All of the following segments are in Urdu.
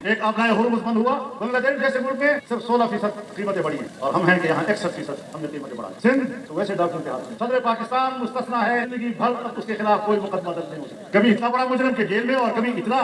ایک آبنائے ہرمز بند ہوا، بنگلہ دیش جیسے ملک میں صرف 16% قیمتیں بڑھی ہیں، اور ہم ہیں کہ یہاں 61% ہم نے قیمتیں بڑھائی۔ سندھ تو ویسے ڈاکٹر کے ہاتھ میں، صدر پاکستان مستثنا ہے، زندگی بھر اب اس کے خلاف کوئی مقدمہ درج نہیں ہو سکتا۔ کبھی اتنا بڑا مجرم کہ جیل میں، اور کبھی اتنا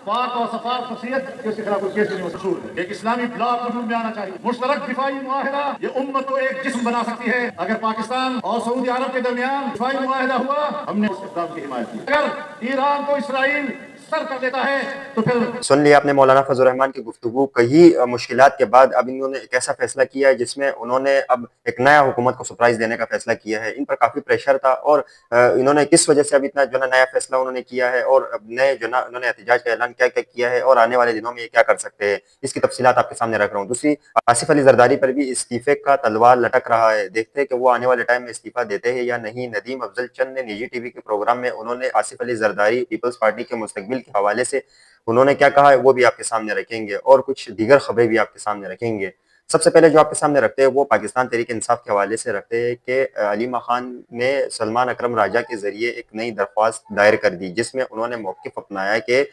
پاک اور صفاق شخصیت کہ اس کے خلاف کوئی کیس نہیں ہو سکتا۔ ایک اسلامی بلاک وجود میں آنا چاہیے، مشترک دفاعی معاہدہ، یہ امت کو ایک جسم بنا سکتی ہے۔ اگر پاکستان اور سعودی عرب کے درمیان دفاعی معاہدہ ہوا، ہم نے اس اقدام کی حمایت کی۔ اگر ایران کو اسرائیل سر کر دیتا ہے تو پھر سن لیا آپ نے مولانا فضل الرحمان کی گفتگو۔ کئی مشکلات کے بعد اب انہوں نے ایک ایسا فیصلہ کیا ہے جس میں انہوں نے اب ایک نیا حکومت کو سرپرائز دینے کا فیصلہ کیا ہے۔ ان پر کافی پریشر تھا، اور انہوں نے کس وجہ سے اب اتنا جو ہے نیا فیصلہ انہوں نے کیا ہے، اور اب نئے جو انہوں نے احتجاج کا اعلان کیا کیا ہے، اور آنے والے دنوں میں یہ کیا کر سکتے ہیں، اس کی تفصیلات آپ کے سامنے رکھ رہا ہوں۔ دوسری، آصف علی زرداری پر بھی استعفے کا تلوار لٹک رہا ہے۔ دیکھتے ہیں کہ وہ آنے والے ٹائم میں استعفیٰ دیتے ہیں یا نہیں۔ ندیم افضل چند نے نجی ٹی وی کے پروگرام میں انہوں نے آصف علی زرداری پیپلز پارٹی کے مستقبل کے حوالے سے انہوں نے کیا کہا ہے وہ بھی آپ کے سامنے رکھیں گے، اور کچھ دیگر خبریں بھی آپ کے سامنے رکھیں گے۔ سب سے پہلے جو آپ کے سامنے رکھتے ہیں وہ پاکستان تحریک انصاف کے حوالے سے رکھتے ہیں کہ علیمہ خان نے سلمان اکرم راجہ کے ذریعے ایک نئی درخواست دائر کر دی، جس میں انہوں نے موقف اپنایا کہ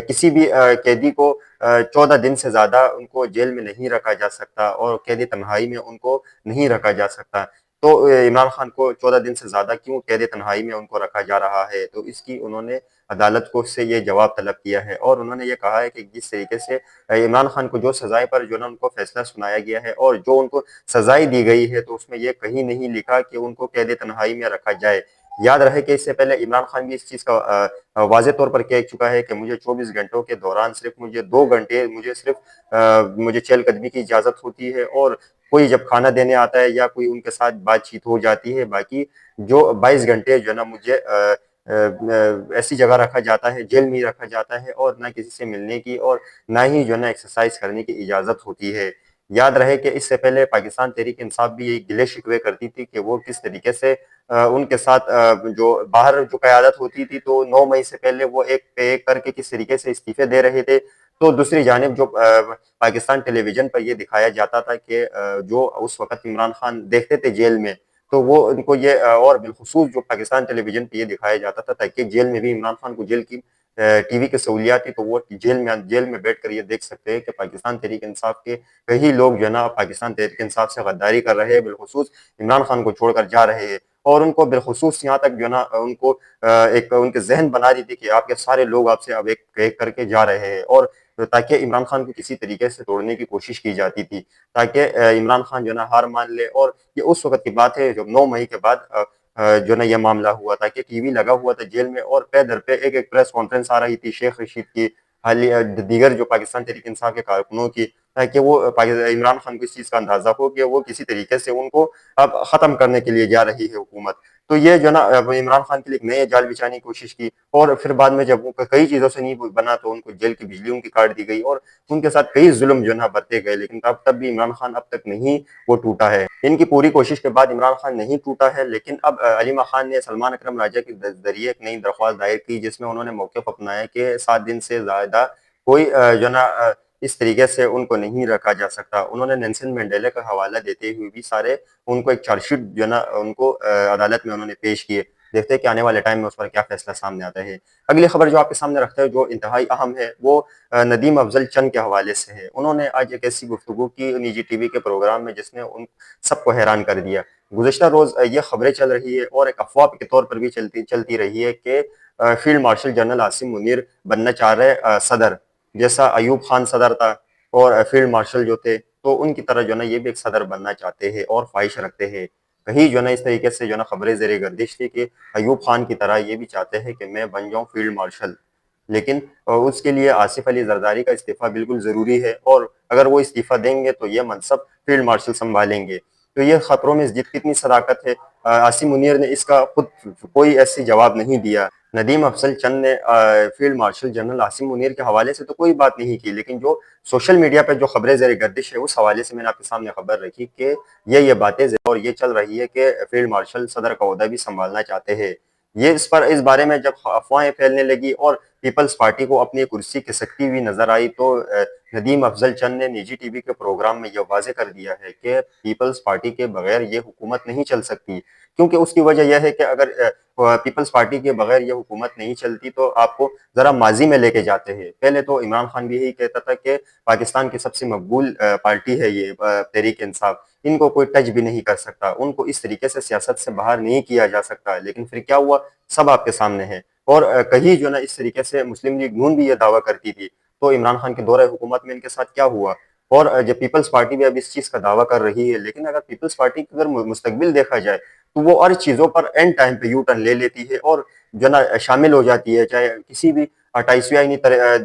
کسی بھی قیدی کو 14 دن سے زیادہ ان کو جیل میں نہیں رکھا جا سکتا، اور قید تنہائی میں ان کو نہیں رکھا جا سکتا۔ تو عمران خان کو 14 دن سے زیادہ کیوں قید تنہائی میں ان کو رکھا جا رہا ہے؟ تو اس کی انہوں نے عدالت کو سے یہ جواب طلب کیا ہے، اور انہوں نے یہ کہا ہے کہ جس طریقے سے عمران خان کو جو سزائے پر جو نا ان کو فیصلہ سنایا گیا ہے اور جو ان کو سزائے دی گئی ہے، تو اس میں یہ کہیں نہیں لکھا کہ ان کو قید تنہائی میں رکھا جائے۔ یاد رہے کہ اس سے پہلے عمران خان بھی اس چیز کا واضح طور پر کہہ چکا ہے کہ مجھے 24 گھنٹوں کے دوران صرف مجھے 2 گھنٹے مجھے چہل قدمی کی اجازت ہوتی ہے، اور کوئی جب کھانا دینے آتا ہے یا کوئی ان کے ساتھ بات چیت ہو جاتی ہے، باقی جو 22 گھنٹے جو ہے نا مجھے ایسی جگہ رکھا جاتا ہے، جیل میں ہی رکھا جاتا ہے، اور نہ کسی سے ملنے کی اور نہ ہی جو ہے نا ایکسرسائز کرنے کی اجازت ہوتی ہے۔ یاد رہے کہ اس سے پہلے پاکستان تحریک انصاف بھی یہ گلے شکوے کرتی تھی کہ وہ کس طریقے سے ان کے ساتھ جو باہر جو قیادت ہوتی تھی، تو 9 مئی سے پہلے وہ ایک پہ ایک کر کے کس طریقے سے استعفے دے رہے تھے۔ تو دوسری جانب جو پاکستان ٹیلی ویژن پر یہ دکھایا جاتا تھا کہ جو اس وقت عمران خان دیکھتے تھے جیل میں، تو وہ ان کو یہ اور بالخصوص جو پاکستان ٹیلی ویژن پہ یہ دکھایا جاتا تھا تاکہ جیل میں بھی عمران خان کو جیل کی ٹی وی کے سہولیات تھی، تو وہ جیل میں بیٹھ کر یہ دیکھ سکتے ہیں کہ پاکستان تحریک انصاف کے کئی لوگ جو ہے نا پاکستان تحریک انصاف سے غداری کر رہے ہیں، بالخصوص عمران خان کو چھوڑ کر جا رہے ہیں، اور ان کو بالخصوص یہاں تک جو ہے نا ان کو ایک ان کے ذہن بنا دی تھی کہ آپ کے سارے لوگ آپ سے اب ایک کر کے جا رہے ہیں، اور تاکہ عمران خان کو کسی طریقے سے توڑنے کی کوشش کی جاتی تھی، تاکہ عمران خان جو ہے نا ہار مان لے۔ اور یہ اس وقت کی بات ہے جب 9 مئی کے بعد جو ہے نا یہ معاملہ ہوا تھا کہ ٹی وی لگا ہوا تھا جیل میں، اور پہ در پہ ایک پریس کانفرنس آ رہی تھی شیخ رشید کی، دیگر جو پاکستان تحریک انصاف کے کارکنوں کی، تاکہ وہ عمران خان کو اس چیز کا اندازہ ہو کہ وہ کسی طریقے سے ان کو اب ختم کرنے کے لیے جا رہی ہے حکومت۔ تو یہ جو نا عمران خان کے لیے ایک نئے جال بچھانے کی کوشش کی، اور پھر بعد میں جب کئی چیزوں سے نہیں بنا تو ان کو جیل کی بجلیوں کی کاٹ دی گئی، اور ان کے ساتھ کئی ظلم جو نا برتے گئے، لیکن تب بھی عمران خان اب تک نہیں وہ ٹوٹا ہے۔ ان کی پوری کوشش کے بعد عمران خان نہیں ٹوٹا ہے، لیکن اب علیمہ خان نے سلمان اکرم راجہ کے ذریعے ایک نئی درخواست دائر کی، جس میں انہوں نے موقف اپنایا کہ 7 دن سے زیادہ کوئی جو نا اس طریقے سے ان کو نہیں رکھا جا سکتا۔ انہوں نے نیلسن منڈیلا کا حوالہ دیتے ہوئے بھی سارے ان کو ایک چارج شیٹ جو نا ان کو عدالت میں انہوں نے پیش کیے۔ دیکھتے ہیں کہ آنے والے ٹائم میں اس پر کیا فیصلہ سامنے آتا ہے۔ اگلی خبر جو آپ کے سامنے رکھتا ہے جو انتہائی اہم ہے، وہ ندیم افضل چند کے حوالے سے ہے۔ انہوں نے آج ایک ایسی گفتگو کی نجی ٹی وی کے پروگرام میں جس نے ان سب کو حیران کر دیا۔ گزشتہ روز یہ خبریں چل رہی ہے اور ایک افواہ کے طور پر بھی چلتی رہی ہے کہ field marshal general Asim Munir بننا چاہ رہے صدر، جیسا ایوب خان صدر تھا اور فیلڈ مارشل جو تھے، تو ان کی طرح جو ہے نا یہ بھی ایک صدر بننا چاہتے ہیں اور خواہش رکھتے ہیں۔ کہیں جو ہے نا اس طریقے سے جو ہے نا خبریں زیر گردش تھی کہ ایوب خان کی طرح یہ بھی چاہتے ہیں کہ میں بن جاؤں فیلڈ مارشل، لیکن اس کے لیے آصف علی زرداری کا استعفیٰ بالکل ضروری ہے، اور اگر وہ استعفیٰ دیں گے تو یہ منصب فیلڈ مارشل سنبھالیں گے۔ تو یہ خطروں میں کتنی صداقت ہے، عاصم منیر نے اس کا خود کوئی ایسی جواب نہیں دیا۔ ندیم افضل چند نے field marshal general Asim Munir کے حوالے سے تو کوئی بات نہیں کی، لیکن جو سوشل میڈیا پہ جو خبریں زیر گردش ہے اس حوالے سے میں نے آپ کے سامنے خبر رکھی کہ یہ باتیں اور یہ چل رہی ہے کہ فیلڈ مارشل صدر کا عہدہ بھی سنبھالنا چاہتے ہیں۔ یہ اس بارے میں جب افواہیں پھیلنے لگی اور پیپلز پارٹی کو اپنی کرسی کھسکتی ہوئی نظر آئی، تو ندیم افضل چند نے نجی ٹی وی کے پروگرام میں یہ واضح کر دیا ہے کہ پیپلز پارٹی کے بغیر یہ حکومت نہیں چل سکتی، کیونکہ اس کی وجہ یہ ہے کہ اگر پیپلز پارٹی کے بغیر یہ حکومت نہیں چلتی تو آپ کو ذرا ماضی میں لے کے جاتے ہیں۔ پہلے تو عمران خان بھی یہی کہتا تھا کہ پاکستان کی سب سے مقبول پارٹی ہے یہ تحریک انصاف، ان کو کوئی ٹچ بھی نہیں کر سکتا، ان کو اس طریقے سے سیاست سے باہر نہیں کیا جا سکتا، لیکن پھر کیا ہوا؟ سب آپ کے سامنے ہے۔ اور کہیں جو نا اس طریقے سے مسلم لیگ نون بھی یہ دعویٰ کرتی تھی، تو عمران خان کے دورہ حکومت میں ان کے ساتھ کیا ہوا؟ اور جب پیپلز پارٹی بھی اب اس چیز کا دعویٰ کر رہی ہے، لیکن اگر پیپلز پارٹی کا اگر مستقبل دیکھا جائے تو وہ ہر چیزوں پر اینڈ ٹائم پہ یو ٹرن لے لیتی ہے اور جو نا شامل ہو جاتی ہے، چاہے کسی بھی 28ویں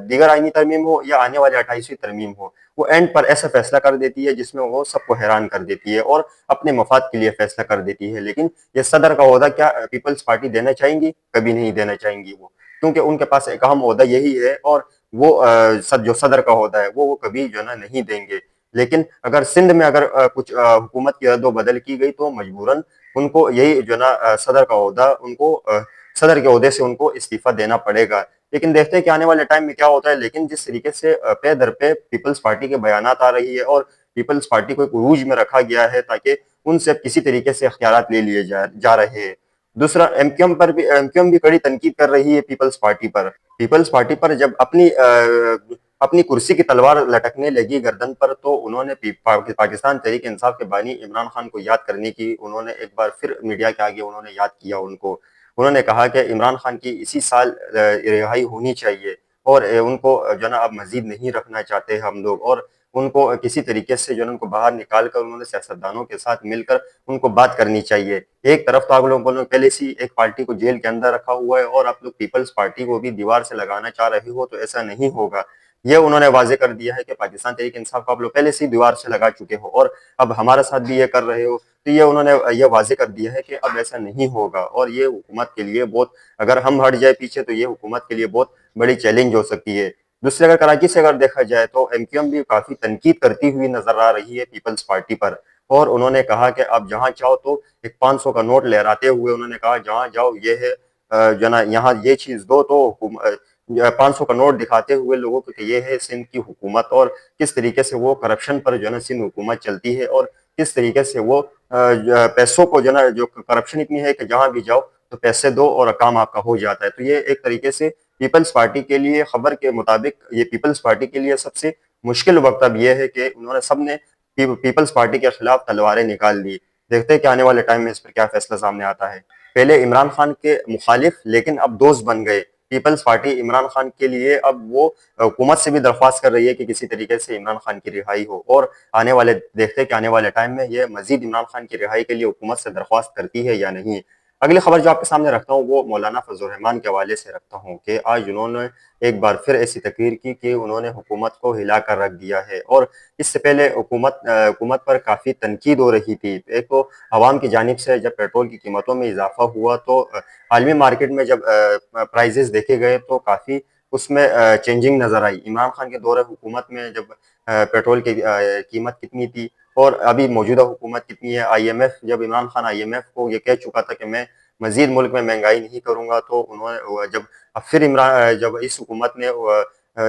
دیگر آئینی ترمیم ہو یا آنے والے 28ویں ترمیم ہو، وہ اینڈ پر ایسا فیصلہ کر دیتی ہے جس میں وہ سب کو حیران کر دیتی ہے اور اپنے مفاد کے لیے فیصلہ کر دیتی ہے۔ لیکن یہ صدر کا عہدہ کیا پیپلز پارٹی دینا چاہیں گی؟ کبھی نہیں دینا چاہیں گی وہ، کیونکہ ان کے پاس ایک اہم عہدہ یہی ہے، اور وہ جو صدر کا عہدہ ہے وہ کبھی جو ہے نا نہیں دیں گے۔ لیکن اگر سندھ میں اگر کچھ حکومت کی رد و بدل کی گئی تو مجبوراً ان کو یہی جو ہے نا صدر کا عہدہ ان کو صدر کے عہدے سے ان کو استعفیٰ دینا پڑے گا۔ لیکن دیکھتے ہیں کہ آنے والے ٹائم میں کیا ہوتا ہے۔ لیکن جس طریقے سے پے در پہ پیپلز پارٹی کے بیانات آ رہی ہے اور پیپلز پارٹی کو ایک عروج میں رکھا گیا ہے تاکہ ان سے کسی طریقے سے اختیارات لے لیے جا رہے ہیں۔ دوسرا، ایم کیو ایم بھی کڑی تنقید کر رہی ہے پیپلز پارٹی پر۔ پیپلز پارٹی پر جب اپنی کرسی کی تلوار لٹکنے لگی گردن پر، تو انہوں نے پاکستان تحریک انصاف کے بانی عمران خان کو یاد کرنے کی انہوں نے ایک بار پھر میڈیا کے آگے انہوں نے یاد کیا ان کو۔ انہوں نے کہا کہ عمران خان کی اسی سال رہائی ہونی چاہیے، اور ان کو جو نا اب مزید نہیں رکھنا چاہتے ہم لوگ، اور ان کو کسی طریقے سے جو ان کو باہر نکال کر انہوں نے سیاستدانوں کے ساتھ مل کر ان کو بات کرنی چاہیے۔ ایک طرف تو آپ لوگوں نے پہلے سے ایک پارٹی کو جیل کے اندر رکھا ہوا ہے، اور آپ لوگ پیپلز پارٹی کو بھی دیوار سے لگانا چاہ رہے ہو، تو ایسا نہیں ہوگا۔ یہ انہوں نے واضح کر دیا ہے کہ پاکستان تحریک انصاف کو آپ لوگ پہلے سے دیوار سے لگا چکے ہو، اور اب ہمارے ساتھ بھی یہ کر رہے ہو۔ تو یہ انہوں نے یہ واضح کر دیا ہے کہ اب ایسا نہیں ہوگا، اور یہ حکومت کے لیے بہت، اگر ہم ہٹ جائے پیچھے تو یہ حکومت کے لیے بہت بڑی چیلنج ہو سکتی ہے۔ دوسرے، اگر کراچی سے اگر دیکھا جائے تو ایم کیو ایم بھی کافی تنقید کرتی ہوئی نظر آ رہی ہے پیپلز پارٹی پر، اور انہوں نے کہا کہ اب جہاں چاہو تو ایک 500 کا نوٹ لہراتے ہوئے انہوں نے کہا جہاں جاؤ یہ ہے جو نا یہاں یہ چیز دو، تو 500 کا نوٹ دکھاتے ہوئے لوگوں کو کہ یہ ہے سندھ کی حکومت، اور کس طریقے سے وہ کرپشن پر جو ہے نا سندھ حکومت چلتی ہے، اور کس طریقے سے وہ پیسوں کو جو نا جو کرپشن اتنی ہے کہ جہاں بھی جاؤ تو پیسے دو اور کام آپ کا ہو جاتا ہے۔ تو یہ ایک طریقے سے پیپلز پارٹی کے لیے، خبر کے مطابق یہ پیپلز پارٹی کے لیے سب سے مشکل وقت اب یہ ہے کہ انہوں نے سب نے پیپلز پارٹی کے خلاف تلواریں نکال دی۔ دیکھتے ہیں کہ آنے والے ٹائم میں اس پر کیا فیصلہ سامنے آتا ہے۔ پہلے عمران خان کے مخالف لیکن اب دوست بن گئے پیپلز پارٹی عمران خان کے لیے، اب وہ حکومت سے بھی درخواست کر رہی ہے کہ کسی طریقے سے عمران خان کی رہائی ہو، اور دیکھتے ہیں کہ آنے والے ٹائم میں یہ مزید عمران خان کی رہائی کے لیے حکومت سے درخواست کرتی ہے یا نہیں۔ اگلی خبر جو آپ کے سامنے رکھتا ہوں وہ مولانا فضل الرحمان کے حوالے سے رکھتا ہوں کہ آج انہوں نے ایک بار پھر ایسی تقریر کی کہ انہوں نے حکومت کو ہلا کر رکھ دیا ہے، اور اس سے پہلے حکومت پر کافی تنقید ہو رہی تھی۔ ایک تو عوام کی جانب سے جب پیٹرول کی قیمتوں میں اضافہ ہوا تو عالمی مارکیٹ میں جب پرائزز دیکھے گئے تو کافی اس میں چینجنگ نظر آئی۔ عمران خان کے دور حکومت میں جب پیٹرول کی قیمت کتنی تھی اور ابھی موجودہ حکومت کتنی ہے، آئی ایم ایف جب Imran Khan I M F کو یہ کہہ چکا تھا کہ میں مزید ملک میں مہنگائی نہیں کروں گا، تو انہوں نے جب اس حکومت نے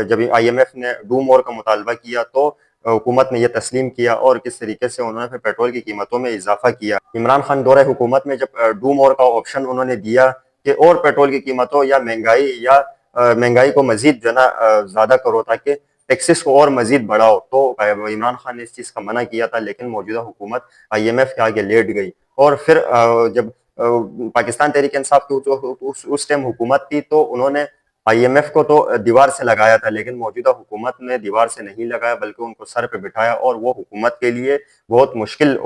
جب آئی ایم ایف نے ڈو مور کا مطالبہ کیا تو حکومت نے یہ تسلیم کیا، اور کس طریقے سے انہوں نے پھر پیٹرول کی قیمتوں میں اضافہ کیا۔ عمران خان دورہ حکومت میں جب ڈو مور کا آپشن انہوں نے دیا کہ اور پیٹرول کی قیمتوں یا مہنگائی کو مزید جو ہے نا زیادہ کرو تاکہ ٹیکسز کو اور مزید بڑھاؤ، تو عمران خان نے اس چیز کا منع کیا تھا، لیکن موجودہ حکومت آئی ایم ایف کے آگے لیٹ گئی۔ اور پھر جب پاکستان تحریک انصاف کی اس ٹائم حکومت تھی تو انہوں نے آئی ایم ایف کو تو دیوار سے لگایا تھا، لیکن موجودہ حکومت نے دیوار سے نہیں لگایا بلکہ ان کو سر پہ بٹھایا، اور وہ حکومت کے لیے بہت مشکل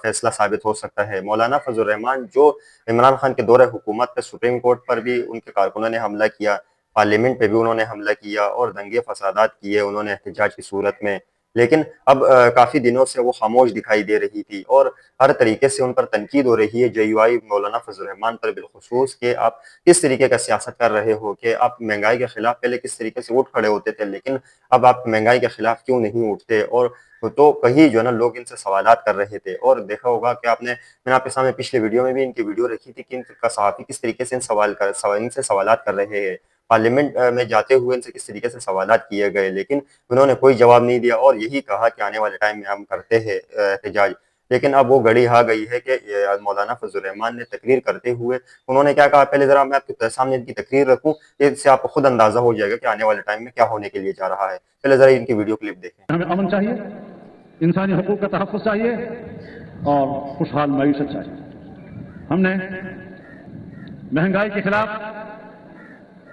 فیصلہ ثابت ہو سکتا ہے۔ مولانا فضل الرحمان جو عمران خان کے دور حکومت پہ سپریم کورٹ پر بھی ان کے کارکنوں نے حملہ کیا، پارلیمنٹ پہ بھی انہوں نے حملہ کیا، اور دنگے فسادات کیے انہوں نے احتجاج کی صورت میں، لیکن اب کافی دنوں سے وہ خاموش دکھائی دے رہی تھی، اور ہر طریقے سے ان پر تنقید ہو رہی ہے، جے یو آئی مولانا فضل الرحمان پر بالخصوص، کہ آپ کس طریقے کا سیاست کر رہے ہو، کہ آپ مہنگائی کے خلاف پہلے کس طریقے سے اٹھ کھڑے ہوتے تھے، لیکن اب آپ مہنگائی کے خلاف کیوں نہیں اٹھتے؟ اور تو کہیں جو ہے نا لوگ ان سے سوالات کر رہے تھے، اور دیکھا ہوگا کہ میں نے آپ کے سامنے پچھلے ویڈیو میں بھی ان کی ویڈیو رکھی تھی کہ ان کا صحافی کس طریقے سے ان سے سوالات کر رہے ہیں۔ پارلیمنٹ میں جاتے ہوئے ان سے کس طریقے سے سوالات کیے گئے، لیکن انہوں نے کوئی جواب نہیں دیا اور یہی کہا کہ آنے والے ٹائم میں ہم کرتے ہیں احتجاج۔ لیکن اب وہ گھڑی آ گئی ہے کہ مولانا فضل الرحمان نے تقریر کرتے ہوئے انہوں نے کیا کہا، پہلے ذرا میں آپ کے سامنے ان کی تقریر رکھوں، اس سے آپ کو خود اندازہ ہو جائے گا کہ آنے والے ٹائم میں کیا ہونے کے لیے جا رہا ہے۔ پہلے ذرا ان کی ویڈیو کلپ دیکھیں۔ ہمیں امن چاہیے، انسانی حقوق کا تحفظ چاہیے اور خوشحال معیشت چاہیے۔ ہم نے مہنگائی کے خلاف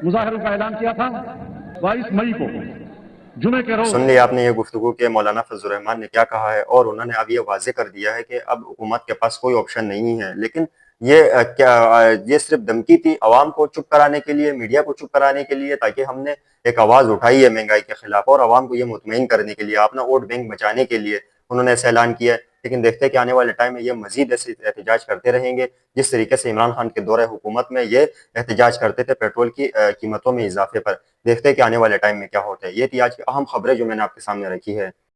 مظاہروں کا اعلان کیا تھا 22 مئی کو جمعے کے روز۔ سن لیا آپ نے یہ گفتگو کہ مولانا فضل الرحمان نے کیا کہا ہے، اور انہوں نے اب یہ واضح کر دیا ہے کہ اب حکومت کے پاس کوئی آپشن نہیں ہے، لیکن یہ صرف دھمکی تھی عوام کو چپ کرانے کے لیے، میڈیا کو چپ کرانے کے لیے، تاکہ ہم نے ایک آواز اٹھائی ہے مہنگائی کے خلاف اور عوام کو یہ مطمئن کرنے کے لیے، اپنا ووٹ بینک بچانے کے لیے انہوں نے ایسا اعلان کیا ہے۔ لیکن دیکھتے ہیں کہ آنے والے ٹائم میں یہ مزید ایسے احتجاج کرتے رہیں گے، جس طریقے سے عمران خان کے دور حکومت میں یہ احتجاج کرتے تھے پیٹرول کی قیمتوں میں اضافے پر۔ دیکھتے ہیں کہ آنے والے ٹائم میں کیا ہوتا ہے۔ یہ تھی آج کی اہم خبریں جو میں نے آپ کے سامنے رکھی ہے۔